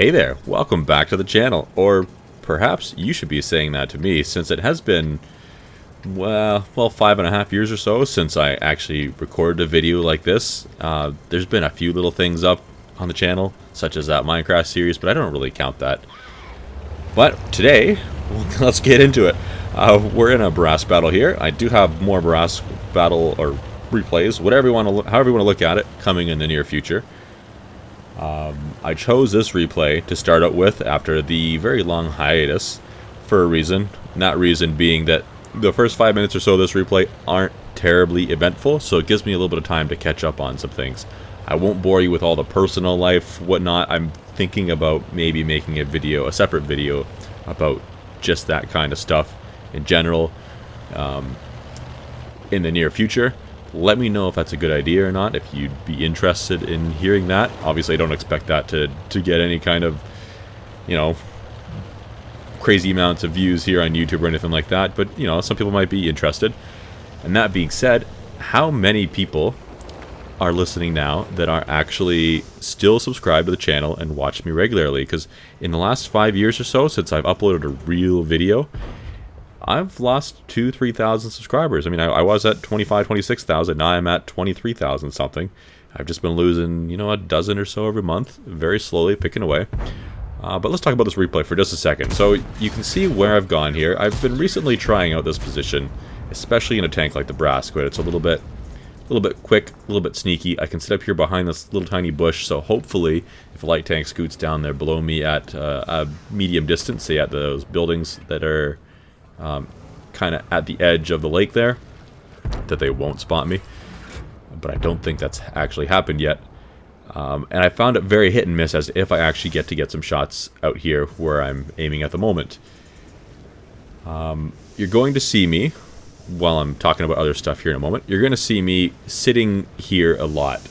Hey there, welcome back to the channel, or perhaps you should be saying that to me, since it has been, well, 5.5 years or so since I actually recorded a video like this. There's been a few little things up on the channel, such as that Minecraft series, but I don't really count that. But today, let's get into it. We're in a brass battle here. I do have more brass battle or replays, whatever you want to, however you want to look at it, coming in the near future. I chose this replay to start out with after the very long hiatus for a reason. And that reason being that the first 5 minutes or so of this replay aren't terribly eventful, so it gives me a little bit of time to catch up on some things. I won't bore you with all the personal life, whatnot. I'm thinking about maybe making a video, a separate video, about just that kind of stuff in general in the near future. Let me know if that's a good idea or not, if you'd be interested in hearing that. Obviously, I don't expect that to get any kind of, you know, crazy amounts of views here on YouTube or anything like that, but, you know, some people might be interested. And that being said, how many people are listening now that are actually still subscribed to the channel and watch me regularly? Because in the last 5 years or so, since I've uploaded a real video, I've lost 2,000-3,000 subscribers. I mean, I was at 25,000-26,000. Now I'm at 23,000 something. I've just been losing, you know, a dozen or so every month, very slowly picking away. But let's talk about this replay for just a second. So you can see where I've gone here. I've been recently trying out this position, especially in a tank like the brass squid. It's a little bit quick, a little bit sneaky. I can sit up here behind this little tiny bush, so hopefully if a light tank scoots down there below me at a medium distance, say at those buildings that are kind of at the edge of the lake there, that they won't spot me. But I don't think that's actually happened yet. And I found it very hit and miss as if I actually get some shots out here where I'm aiming at the moment. You're going to see me, while I'm talking about other stuff here in a moment, you're going to see me sitting here a lot.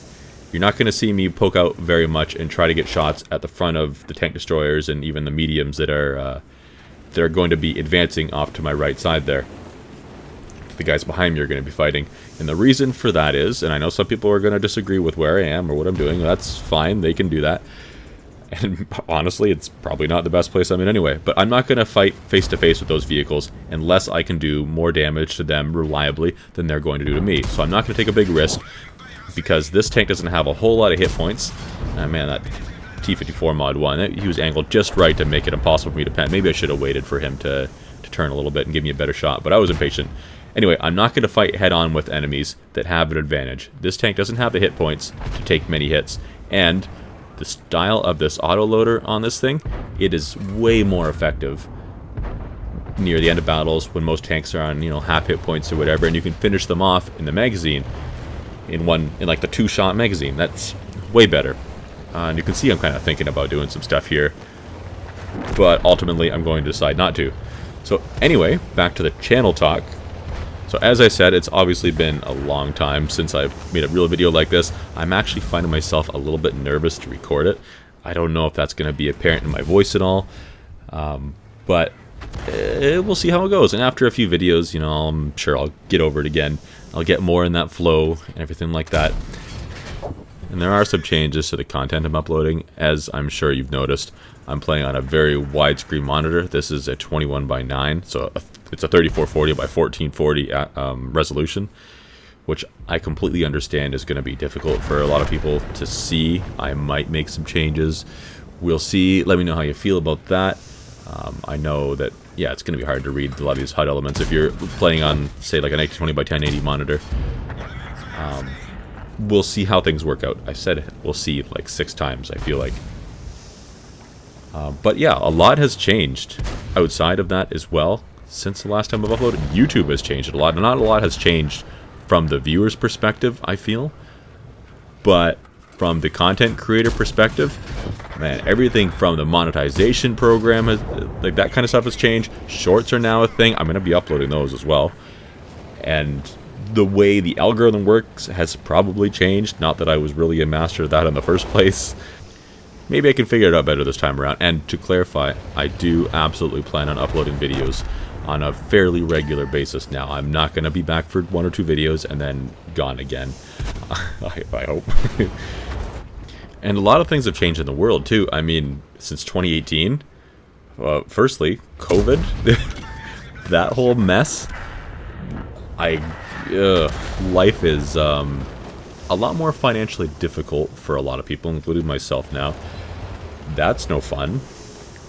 You're not going to see me poke out very much and try to get shots at the front of the tank destroyers and even the mediums that are going to be advancing off to my right side there. The guys behind me are going to be fighting. And the reason for that is, and I know some people are going to disagree with where I am or what I'm doing. That's fine. They can do that. And honestly, it's probably not the best place I'm in anyway. But I'm not going to fight face-to-face with those vehicles unless I can do more damage to them reliably than they're going to do to me. So I'm not going to take a big risk because this tank doesn't have a whole lot of hit points. Man, that T-54 mod 1, he was angled just right to make it impossible for me to pen. Maybe I should have waited for him to turn a little bit and give me a better shot, but I was impatient. Anyway, I'm not going to fight head-on with enemies that have an advantage. This tank doesn't have the hit points to take many hits, and the style of this autoloader on this thing, it is way more effective near the end of battles when most tanks are on, you know, half hit points or whatever, and you can finish them off in the magazine in like the 2-shot magazine. That's way better. And you can see I'm kind of thinking about doing some stuff here, but ultimately I'm going to decide not to. So anyway, back to the channel talk. So as I said, it's obviously been a long time since I've made a real video like this. I'm actually finding myself a little bit nervous to record it. I don't know if that's going to be apparent in my voice at all, but we'll see how it goes. And after a few videos, you know, I'm sure I'll get over it again. I'll get more in that flow and everything like that. And there are some changes to the content I'm uploading, as I'm sure you've noticed. I'm playing on a very widescreen monitor. This is a 21:9, so it's a 3440 by 1440 resolution, which I completely understand is going to be difficult for a lot of people to see. I might make some changes. We'll see. Let me know how you feel about that. I know that, yeah, it's going to be hard to read a lot of these HUD elements if you're playing on, say, like an 1820 by 1080 monitor. We'll see how things work out. I said we'll see like 6 times, I feel like. But yeah, a lot has changed outside of that as well since the last time I've uploaded. YouTube has changed a lot. Not a lot has changed from the viewer's perspective, I feel. But from the content creator perspective, man, everything from the monetization program, like that kind of stuff has changed. Shorts are now a thing. I'm going to be uploading those as well. And the way the algorithm works has probably changed. Not that I was really a master of that in the first place. Maybe I can figure it out better this time around. And to clarify, I do absolutely plan on uploading videos on a fairly regular basis now. I'm not going to be back for 1 or 2 videos and then gone again. I hope. And a lot of things have changed in the world, too. I mean, since 2018, firstly, COVID, that whole mess, life is a lot more financially difficult for a lot of people, including myself now. That's no fun.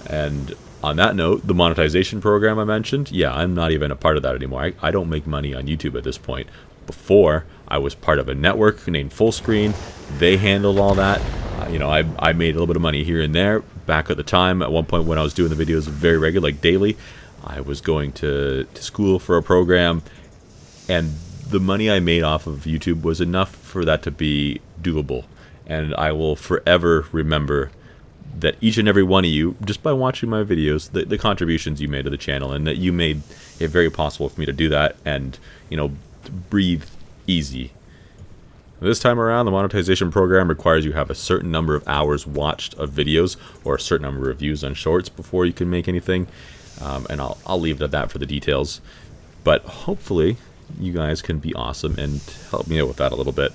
And on that note, the monetization program I mentioned, yeah, I'm not even a part of that anymore. I don't make money on YouTube at this point. Before, I was part of a network named Fullscreen. They handled all that. I made a little bit of money here and there. Back at the time, at one point when I was doing the videos very regular, like daily, I was going to school for a program, and the money I made off of YouTube was enough for that to be doable. And I will forever remember that each and every one of you, just by watching my videos, the contributions you made to the channel, and that you made it very possible for me to do that and, breathe easy. This time around, the monetization program requires you have a certain number of hours watched of videos or a certain number of views on shorts before you can make anything. And I'll leave it at that for the details. But hopefully, you guys can be awesome and help me out with that a little bit.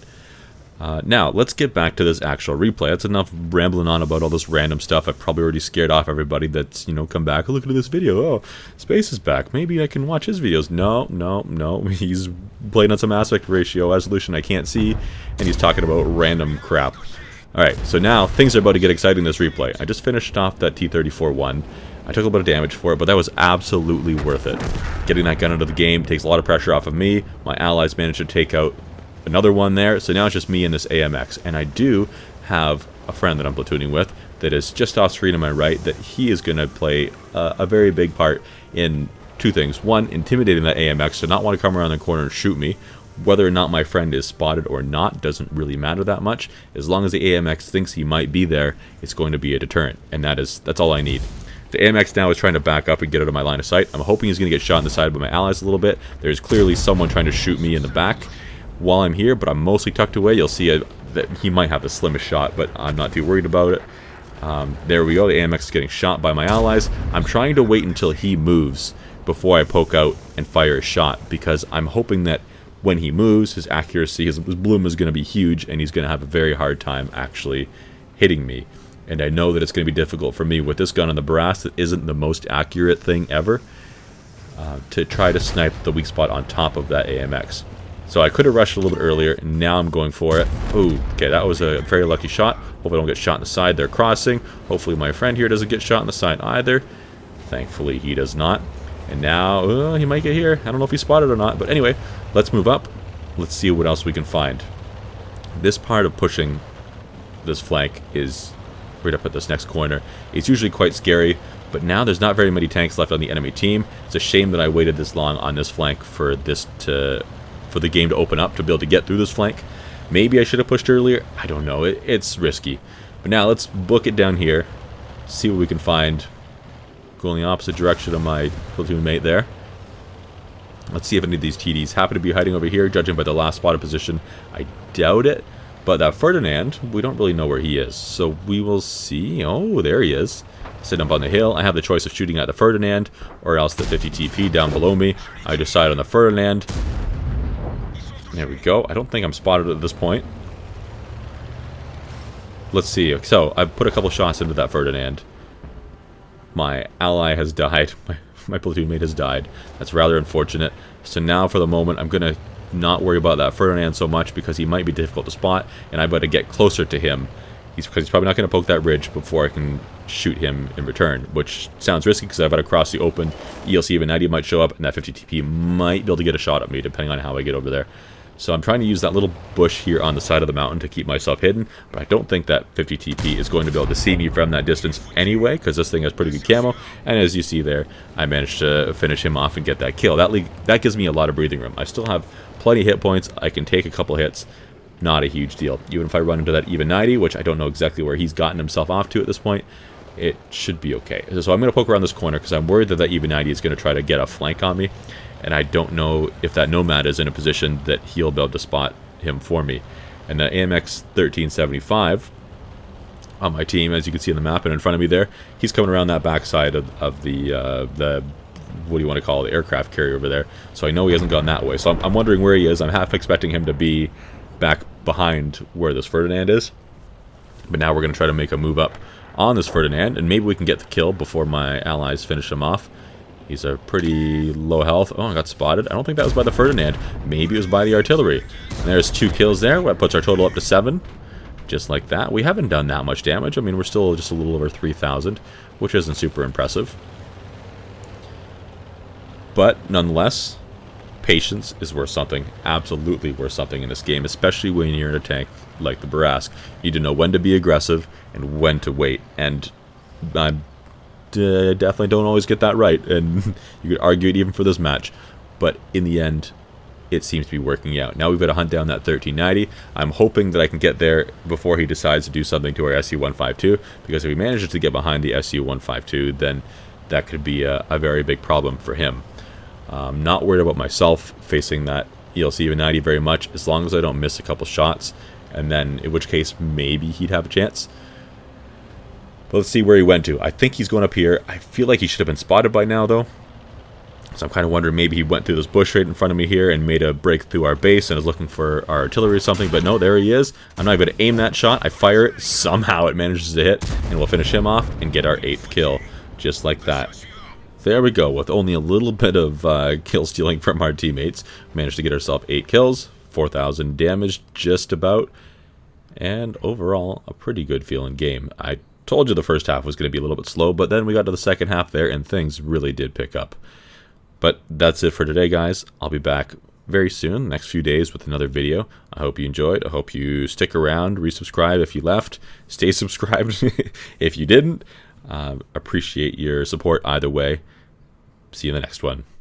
Now, let's get back to this actual replay. That's enough rambling on about all this random stuff. I've probably already scared off everybody that's, come back. Look at this video. Oh, Space is back. Maybe I can watch his videos. No. He's playing on some aspect ratio resolution I can't see, and he's talking about random crap. Alright, so now things are about to get exciting in this replay. I just finished off that T-34-1. I took a little bit of damage for it, but that was absolutely worth it. Getting that gun out of the game takes a lot of pressure off of me. My allies managed to take out another one there, so now it's just me and this AMX. And I do have a friend that I'm platooning with that is just off screen on my right, that he is going to play a very big part in two things. One, intimidating that AMX to not want to come around the corner and shoot me. Whether or not my friend is spotted or not doesn't really matter that much. As long as the AMX thinks he might be there, it's going to be a deterrent, and that's all I need. The AMX now is trying to back up and get out of my line of sight. I'm hoping he's going to get shot in the side by my allies a little bit. There's clearly someone trying to shoot me in the back while I'm here, but I'm mostly tucked away. You'll see that he might have the slimmest shot, but I'm not too worried about it. There we go. The AMX is getting shot by my allies. I'm trying to wait until he moves before I poke out and fire a shot, because I'm hoping that when he moves, his accuracy, his bloom is going to be huge, and he's going to have a very hard time actually hitting me. And I know that it's going to be difficult for me with this gun on the brass that isn't the most accurate thing ever to try to snipe the weak spot on top of that AMX. So I could have rushed a little bit earlier, and now I'm going for it. Ooh, okay, that was a very lucky shot. Hope I don't get shot in the side. They're crossing. Hopefully my friend here doesn't get shot in the side either. Thankfully he does not. And now, he might get here. I don't know if he's spotted or not. But anyway, let's move up. Let's see what else we can find. This part of pushing this flank is right up at this next corner. It's usually quite scary, but now there's not very many tanks left on the enemy team. It's a shame that I waited this long on this flank for the game to open up to be able to get through this flank. Maybe I should have pushed earlier. I don't know. It's risky. But now let's book it down here, see what we can find. Go in the opposite direction of my platoon mate there. Let's see if any of these TDs happen to be hiding over here, judging by the last spotted position. I doubt it. But that Ferdinand, we don't really know where he is. So we will see. Oh, there he is. Sitting up on the hill. I have the choice of shooting at the Ferdinand or else the 50 TP down below me. I decide on the Ferdinand. There we go. I don't think I'm spotted at this point. Let's see. So I've put a couple shots into that Ferdinand. My ally has died. My platoon mate has died. That's rather unfortunate. So now for the moment I'm going to not worry about that Ferdinand so much, because he might be difficult to spot, and I better get closer to him. Because he's probably not going to poke that ridge before I can shoot him in return, which sounds risky because I've got to cross the open. ELC even 90 might show up, and that 50 TP might be able to get a shot at me depending on how I get over there. So I'm trying to use that little bush here on the side of the mountain to keep myself hidden, but I don't think that 50 TP is going to be able to see me from that distance anyway, because this thing has pretty good camo, and as you see there, I managed to finish him off and get that kill. That gives me a lot of breathing room. I still have plenty of hit points. I can take a couple hits. Not a huge deal. Even if I run into that even 90, which I don't know exactly where he's gotten himself off to at this point, it should be okay. So I'm going to poke around this corner because I'm worried that that even 90 is going to try to get a flank on me. And I don't know if that Nomad is in a position that he'll be able to spot him for me. And the AMX 1375 on my team, as you can see on the map and in front of me there, he's coming around that backside of the what do you want to call it, the aircraft carrier over there. So I know he hasn't gone that way. So I'm wondering where he is. I'm half expecting him to be back behind where this Ferdinand is. But now we're going to try to make a move up on this Ferdinand, and maybe we can get the kill before my allies finish him off. He's a pretty low health. Oh, I got spotted. I don't think that was by the Ferdinand. Maybe it was by the artillery. And there's 2 kills there. That puts our total up to 7. Just like that. We haven't done that much damage. I mean, we're still just a little over 3,000, which isn't super impressive. But nonetheless, patience is worth something. Absolutely worth something in this game, especially when you're in a tank like the Barask. You need to know when to be aggressive and when to wait. And I definitely don't always get that right. And you could argue it even for this match. But in the end, it seems to be working out. Now we've got to hunt down that 1390. I'm hoping that I can get there before he decides to do something to our SU-152, because if he manages to get behind the SU-152, then that could be a very big problem for him. I'm not worried about myself facing that ELC-90 very much, as long as I don't miss a couple shots, and then in which case maybe he'd have a chance. But let's see where he went to. I think he's going up here. I feel like he should have been spotted by now, though. So I'm kind of wondering maybe he went through this bush right in front of me here and made a break through our base and is looking for our artillery or something. But no, there he is. I'm not going to aim that shot. I fire it. Somehow it manages to hit. And we'll finish him off and get our 8th kill. Just like that. There we go. With only a little bit of kill stealing from our teammates. Managed to get ourselves 8 kills. 4,000 damage just about. And overall, a pretty good feeling game. I told you the first half was going to be a little bit slow. But then we got to the second half there and things really did pick up. But that's it for today, guys. I'll be back very soon, next few days, with another video. I hope you enjoyed. I hope you stick around, resubscribe if you left, stay subscribed if you didn't. Appreciate your support either way. See you in the next one.